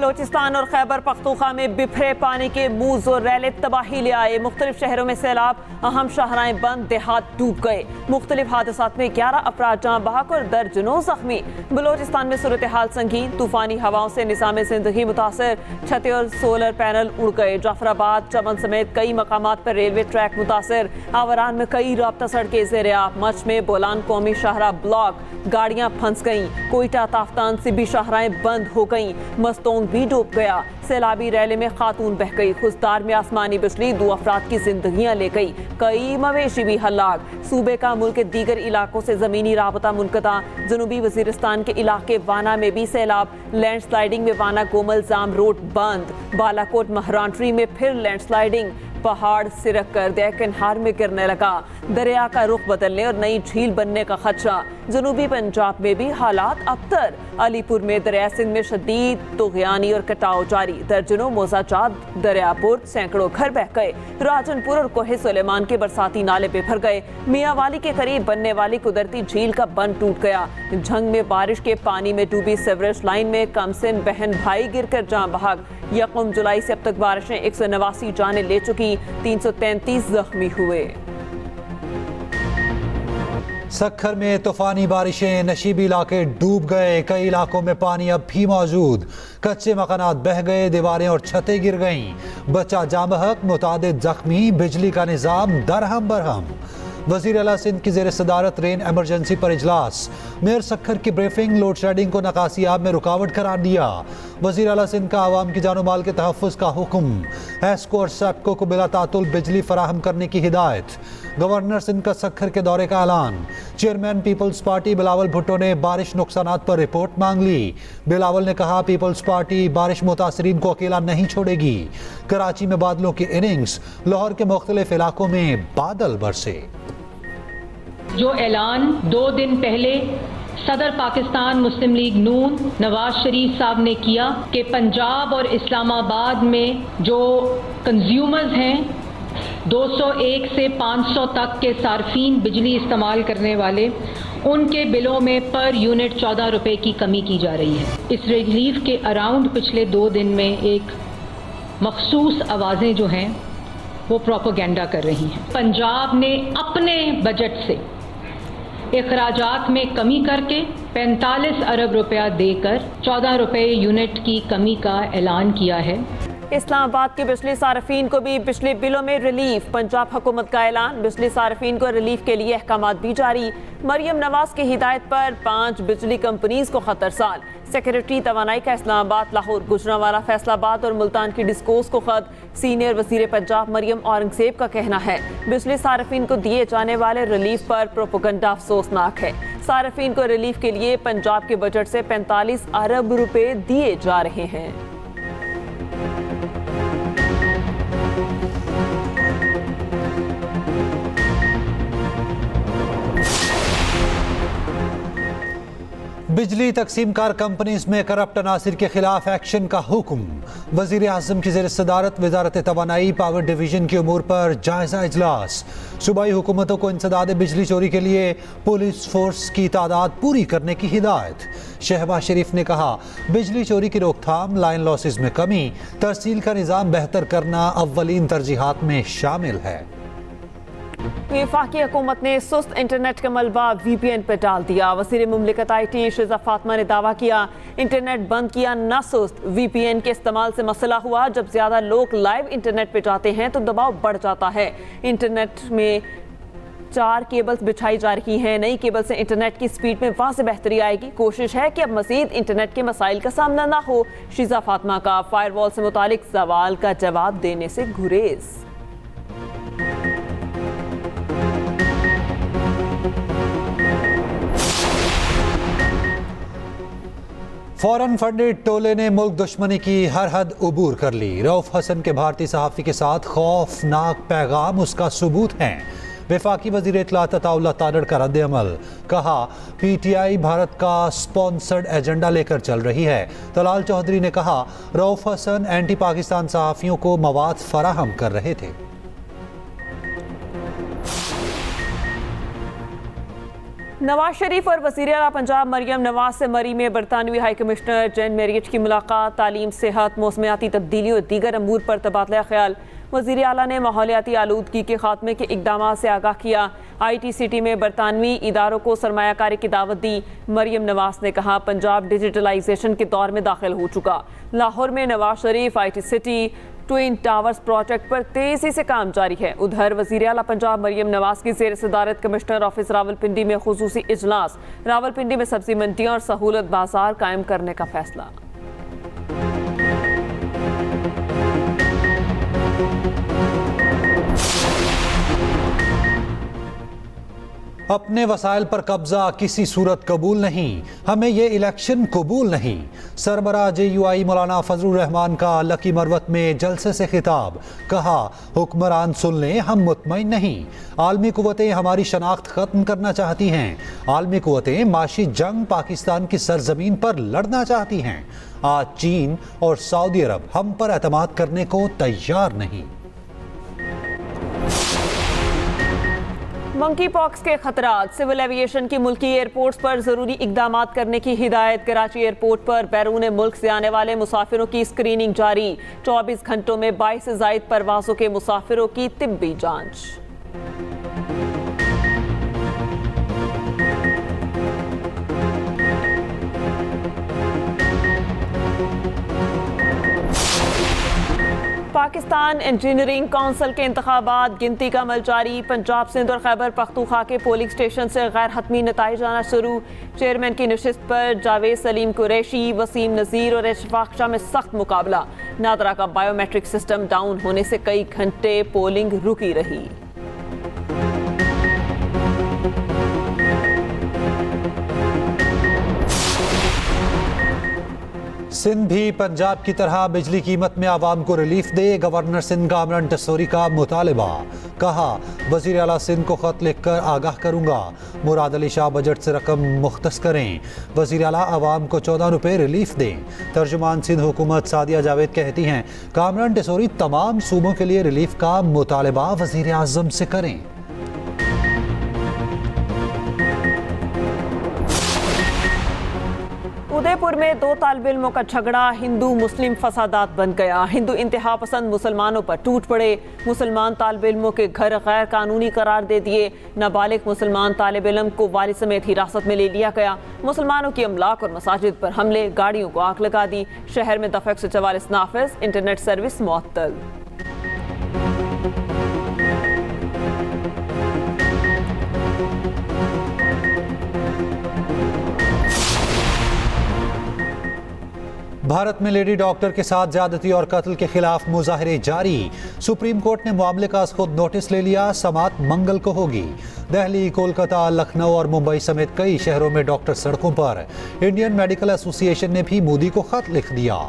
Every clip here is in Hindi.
बलोचिस्तान और खैबर पख्तूनख्वा में बिफरे पानी के मूज और रैले तबाही ले आए। मुख्तलिफ शहरों में सैलाब, अहम शाहराएं बंद, देहात डूब गए। मुख्तलिफ हादसात में 11 अफराद जाँ बहक और दर्जनों जख्मी। बलोचिस्तान में सूरत हाल संगीन, तूफानी हवाओं से निज़ाम जिंदगी मुतासर, छतें और सोलर पैनल उड़ गए। जाफराबाद, चमन समेत कई मकामात पर रेलवे ट्रैक मुतासर। आवारान में कई राब्ता सड़कें ज़ेर आब। मच में बोलान कौमी शाहरा ब्लॉक, गाड़ियाँ फंस गईं। कोयटा ताफ्तान से भी शाहराएं बंद हो गईं। मस्तोंग भी डूब गया। सैलाबी रैले में खातून बह गई। खुशदार में आसमानी बिजली, 2 अफराद की जिंदगियां ले गई। कई मवेशी भी हलाक। सूबे का मुल्क के दीगर इलाकों से जमीनी राबता मुनक़ता। जनूबी वजीरिस्तान के इलाके वाना में भी सैलाब। लैंडस्लाइडिंग में वाना गोमल जाम रोड बंद। बालाकोट महरांट्री में फिर लैंडस्लाइडिंग। पहाड़ सिरक कर देकनहार में गिरने लगा। दरिया का रुख बदलने और नई झील बनने का खदशा। जनूबी पंजाब में भी हालात अबतर। अलीपुर में दरिया सिंध में शदीद तुग़यानी और कटाव जारी। दर्जनों मोजाजात दरियापुर, सैकड़ों घर बह गए। राजनपुर और कोहे सुलेमान के बरसाती नाले बेभर गए। मियांवाली के करीब बनने वाली कुदरती झील का बंद टूट गया। झंग में बारिश के पानी में डूबी सेवरेज लाइन में कमसिन बहन भाई गिरकर जाँ बहक। 1 जुलाई से अब तक बारिशें 189 जानें ले चुकी, 333 जख्मी हुए। सक्खर में तूफानी बारिशें, नशीबी इलाके डूब गए। कई इलाकों में पानी अब भी मौजूद। कच्चे मकानात बह गए, दीवारें और छतें गिर गईं। बच्चा जाँ बहक, मुतादिद जख्मी। बिजली का निज़ाम दरहम बरहम। वज़ीर आला सिंध की ज़ेर सदारत रेन एमरजेंसी पर इजलास। मेयर सक्खर की ब्रीफिंग, लोड शेडिंग को नकासियाब में रुकावट करार दिया। वज़ीर आला सिंध का आवाम की जानो माल के तहफ़्फ़ुज़ का हुक्म। एस्को और सेप्को को बिला तातुल बिजली फराहम करने की हिदायत। गवर्नर सिंध का सक्खर के दौरे का ऐलान। Chairman people's party Bilawal Bhutto ने बारिश नुकसानात पर रिपोर्ट मांग ली। बिलावल ने कहा, पीपल्स पार्टी बारिश मुतासरीन को अकेला नहीं छोड़ेगी। कराची में बादलों की इनिंग्स, लाहौर के मुख्तलिफ इलाकों में बादल बरसे। जो ऐलान 2 दिन पहले सदर पाकिस्तान मुस्लिम लीग नून नवाज शरीफ साहब ने किया कि पंजाब और इस्लामाबाद में जो कंज्यूमर्स हैं, 201 से 500 तक के सार्फिन बिजली इस्तेमाल करने वाले, उनके बिलों में पर यूनिट 14 रुपए की कमी की जा रही है। इस रिलीफ के अराउंड पिछले 2 दिन में एक मखसूस आवाज़ें जो हैं वो प्रोपेगेंडा कर रही हैं। पंजाब ने अपने बजट से इखराजात में कमी करके 45 अरब रुपया देकर 14 रुपए यूनिट की कमी का ऐलान किया है। इस्लामाबाद के बिजली सार्फिन को भी बिजली बिलों में रिलीफ। पंजाब हुकूमत का ऐलान, बिजली सार्फिन को रिलीफ के लिए अहकामात भी जारी। मरियम नवाज की हिदायत पर 5 बिजली कंपनीज को खतरसाल। सेक्रेटरी तवानाई का इस्लामाबाद, लाहौर, गुजरांवाला, फैसलाबाद और मुल्तान की डिस्कोस को खत। सीनियर वजीर पंजाब मरियम औरंगजेब का कहना है, बिजली सार्फिन को दिए जाने वाले रिलीफ पर प्रोपेगेंडा अफसोसनाक है। सार्फिन को रिलीफ के लिए पंजाब के बजट से 45 अरब रुपए दिए जा रहे हैं। बिजली तकसीमकार कंपनीज में करप्ट अनासिर के खिलाफ एक्शन का हुक्म। वजीर आज़म की ज़ेर सदारत वजारत तवानाई पावर डिवीजन के उमूर पर जायजा इजलास। सूबाई हुकूमतों को इंसदाद बिजली चोरी के लिए पुलिस फोर्स की तादाद पूरी करने की हिदायत। शहबाज शरीफ ने कहा, बिजली चोरी की रोकथाम, लाइन लॉसेज में कमी, तरसील का निज़ाम बेहतर करना अव्वलीन तरजीहात में शामिल है। वफाकी हुकूमत ने सुस्त इंटरनेट का मलबा VPN पर डाल दिया। वज़ीर मुमलिकत IT शिजा फातिमा ने दावा किया, इंटरनेट बंद किया ना सुस्त। VPN के इस्तेमाल से मसला हुआ, जब ज़्यादा लोग लाइव इंटरनेट पर जाते हैं तो दबाव बढ़ जाता है। इंटरनेट में 4 केबल्स बिछाई जा रही हैं। नई केबल से इंटरनेट की स्पीड में वहाँ से बेहतरी आएगी। कोशिश है कि अब मज़ीद इंटरनेट के मसाइल का सामना ना हो। शिजा फातिमा का फायरवॉल से मुतालिक सवाल का जवाब देने से गुरेज। फौरन फंडेड टोले ने मुल्क दुश्मनी की हर हद उबूर कर ली। रऊफ हसन के भारतीय सहाफ़ी के साथ खौफनाक पैगाम उसका सबूत हैं। वफाकी वज़ीर इत्तलात अताउल्लाह तादड़ का रद्द अमल। कहा, PTI भारत का स्पॉन्सर्ड एजेंडा लेकर चल रही है। तलाल चौधरी ने कहा, रऊफ हसन एंटी पाकिस्तान सहाफ़ियों को मवाद फराहम कर रहे थे। नवाज शरीफ और वज़ीर आला पंजाब मरियम नवाज से मरी में बरतानवी हाई कमिश्नर जैन मेरियट की मुलाकात। तालीम, सेहत, मौसमियाती तब्दीलियों और दीगर अमूर पर तबादला ख्याल। वज़ीर आला ने माहौलियाती आलूदगी के खात्मे के इकदाम से आगाह किया। ITCT में बरतानवी इदारों को सरमायाकारी की दावत दी। मरियम नवाज ने कहा, पंजाब डिजिटलाइजेशन के दौर में दाखिल हो चुका। लाहौर में Nawaz Sharif ITCT twin towers project पर तेजी से काम जारी है। उधर वज़ीर आला पंजाब मरियम नवाज की ज़ेर सदारत कमिश्नर ऑफिस रावलपिंडी में खुसूसी इजलास। रावलपिंडी में सब्जी मंडियाँ और सहूलत बाजार कायम करने का फैसला। अपने वसाइल पर कब्जा किसी सूरत कबूल नहीं, हमें ये इलेक्शन कबूल नहीं। सरबराह JUI मौलाना फजलुर रहमान का लकी मरवत में जलसे से खिताब। कहा, हुक्मरान सुन लें, हम मुतमईन नहीं। आलमी कुव्वतें हमारी शनाख्त खत्म करना चाहती हैं। आलमी कुव्वतें माशी जंग पाकिस्तान की सरजमीन पर लड़ना चाहती हैं। आज चीन और सऊदी अरब हम पर एतमाद करने को तैयार नहीं। मंकी पॉक्स के खतरात, सिविल एविएशन की मुल्की एयरपोर्ट्स पर जरूरी इकदाम करने की हिदायत। कराची एयरपोर्ट पर बैरून मुल्क से आने वाले मुसाफिरों की स्क्रीनिंग जारी। 24 घंटों में 22 से ज़ायद परवाजों के मुसाफिरों की तिब्बी जांच। पाकिस्तान इंजीनियरिंग काउंसिल के इंतखाबात, गिनती का अमल जारी। पंजाब, सिंध और खैबर पख्तूनख्वा के पोलिंग स्टेशन से गैर हतमी नताइज आना शुरू। चेयरमैन की नशिस्त पर जावेद सलीम कुरैशी, वसीम नज़ीर और इशफाक शाह में सख्त मुकाबला। नादरा का बायोमेट्रिक सिस्टम डाउन होने से कई घंटे पोलिंग रुकी रही। सिंध भी पंजाब की तरह बिजली कीमत में आवाम को रिलीफ दे। गवर्नर सिंध कामरान टसोरी का मुतालबा। कहा, वज़ीर आला सिंध को खत लिखकर आगाह करूंगा। मुराद अली शाह बजट से रकम मुख्तस करें। वज़ीर आला आवाम को 14 रुपये रिलीफ दें। तर्जुमान सिंध हुकूमत सादिया जावेद कहती हैं, कामरान टसोरी तमाम सूबों के लिए रिलीफ का मुतालबा वज़ीर आज़म से करें। उदयपुर में 2 तालिब इल्मों का झगड़ा हिंदू मुस्लिम फसादात बन गया। हिंदू इंतहा पसंद मुसलमानों पर टूट पड़े। मुसलमान तालिब इल्मों के घर गैर कानूनी करार दे दिए। नाबालिग मुसलमान तालिब इल्म को वालिद समेत हिरासत में ले लिया गया। मुसलमानों की अमलाक और मसाजिद पर हमले, गाड़ियों को आग लगा दी। शहर में दफ़ा 144 नाफिज, इंटरनेट सर्विस मुअत्तल। भारत में लेडी डॉक्टर के साथ ज्यादती और कत्ल के खिलाफ मुजाहरे जारी। सुप्रीम कोर्ट ने मामले का खुद नोटिस ले लिया। समाअत मंगल को होगी। दिल्ली, कोलकाता, लखनऊ और मुंबई समेत कई शहरों में डॉक्टर सड़कों पर। इंडियन मेडिकल एसोसिएशन ने भी मोदी को खत लिख दिया।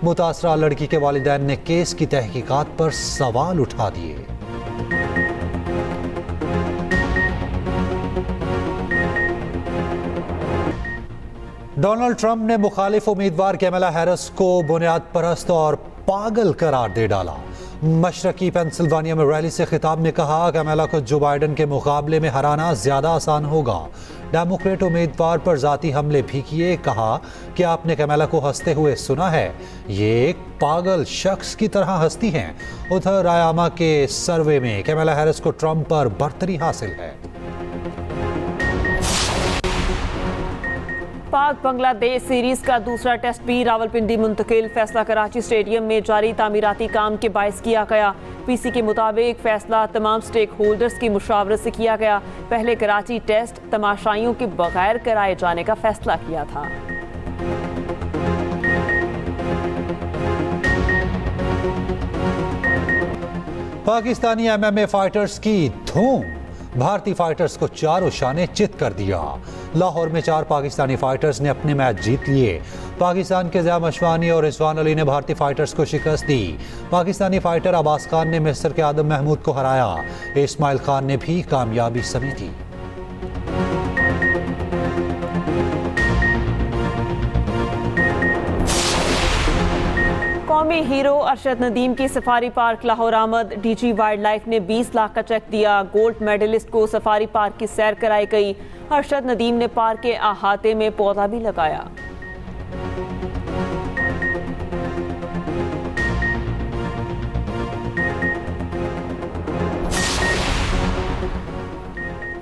मुतासरा लड़की के वालिदैन ने केस की तहकीकात पर सवाल उठा दिए। डोनाल्ड ट्रंप ने मुखालिफ उम्मीदवार कैमला हैरिस को बुनियाद परस्त और पागल करार दे डाला। मशरकी पेंसिल्वानिया में रैली से खिताब में कहा, कैमला को जो बाइडन के मुकाबले में हराना ज्यादा आसान होगा। डेमोक्रेट उम्मीदवार पर जाती हमले भी किए। कहा कि आपने कैमला को हंसते हुए सुना है, ये एक पागल शख्स की तरह हंसती हैं। उधर आयामा के सर्वे में कैमला हैरिस को ट्रंप पर बरतरी हासिल है। पाक बांग्लादेश सीरीज का दूसरा टेस्ट भी रावलपिंडी मुंतकिल। फैसला कराची स्टेडियम में जारी तामीराती काम के बायस किया गया। PC के मुताबिक फैसला तमाम स्टेक होल्डर्स की मुशावरत से किया गया। पहले कराची टेस्ट तमाशाइयों के बगैर कराए जाने का फैसला किया था। पाकिस्तानी MMA फाइटर्स की धूम। भारतीय फाइटर्स को चारों शाने चित कर दिया। लाहौर में 4 पाकिस्तानी फाइटर्स ने अपने मैच जीत लिए। पाकिस्तान के ज़िया मशवानी और रिजवान अली ने भारतीय फाइटर्स को शिकस्त दी। पाकिस्तानी फाइटर अब्बास खान ने मिस्र के आदम महमूद को हराया। इस्माइल खान ने भी कामयाबी समेटी। कौमी हीरो अरशद नदीम की सफारी पार्क लाहौर आमद। DG वाइल्ड लाइफ ने 20 लाख का चेक दिया। गोल्ड मेडलिस्ट को सफारी पार्क की सैर कराई गई। अरशद नदीम ने पार्क के अहाते में पौधा भी लगाया।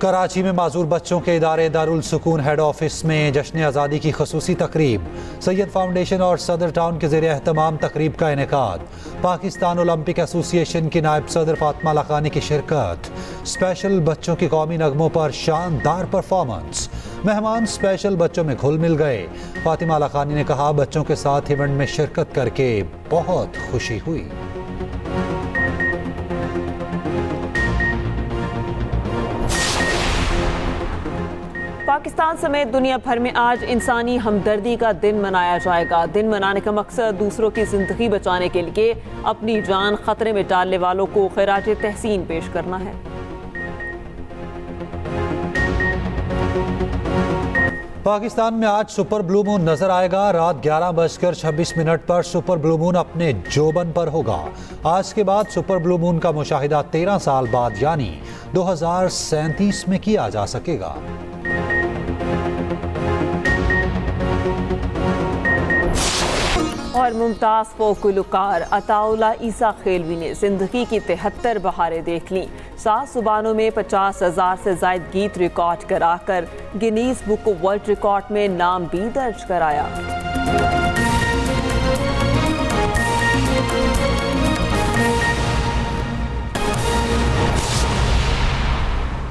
कराची में माजूर बच्चों के इदारे दारुल सुकून हेड ऑफिस में जश्न आज़ादी की खसूसी तकरीब, सैयद फाउंडेशन और सदर टाउन के ज़रिए एहतमाम तकरीब का इनेकाद। पाकिस्तान ओलंपिक एसोसिएशन की नायब सदर फातिमा लखानी की शिरकत। स्पेशल बच्चों की कौमी नगमों पर शानदार परफॉर्मेंस। मेहमान स्पेशल बच्चों में घुल मिल गए। फातिमा लखानी ने कहा, बच्चों के साथ इवेंट में शिरकत करके बहुत खुशी हुई। पाकिस्तान समेत दुनिया भर में आज इंसानी हमदर्दी का दिन मनाया जाएगा। दिन मनाने का मकसद दूसरों की जिंदगी बचाने के लिए अपनी जान खतरे में डालने वालों को खिराज तहसीन पेश करना है। पाकिस्तान में आज सुपर ब्लू मून नजर आएगा। रात 11:26 पर सुपर ब्लू मून अपने जोबन पर होगा। आज के बाद सुपर ब्लू मून का मुशाहिदा 13 साल बाद यानी 2037 में किया जा सकेगा। और मुमताज फोक गुलकार अताउल्ला ईसा खेलवी ने जिंदगी की 73 बहारें देख लीं। 7 जुबानों में 50,000 से ज्यादा गीत रिकॉर्ड कराकर गिनीज बुक वर्ल्ड रिकॉर्ड में नाम भी दर्ज कराया।